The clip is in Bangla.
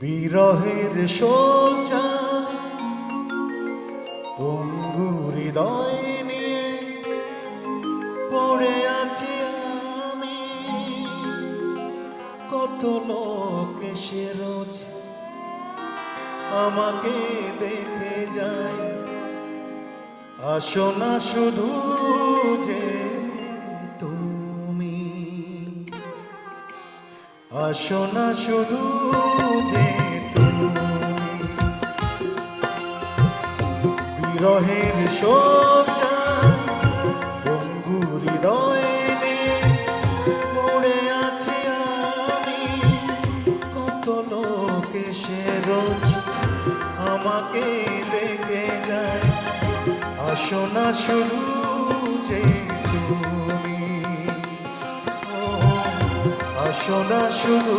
বিরহের সোজা পঙ্গু হৃদয় নিয়ে পড়ে আছি আমি। কত লোক এসে রোজ আমাকে দেখে যায়, আসো না শুধু যে তুমি, আসো না শুধু যে তুমি। বিরহের সোজা পঙ্গু হৃদয় নিয়ে পড়ে আছি আমি। কত লোক এসে রোজ আমাকে দেখে যায়, আসো না শুধু যে তুমি, ও আসো না শুধু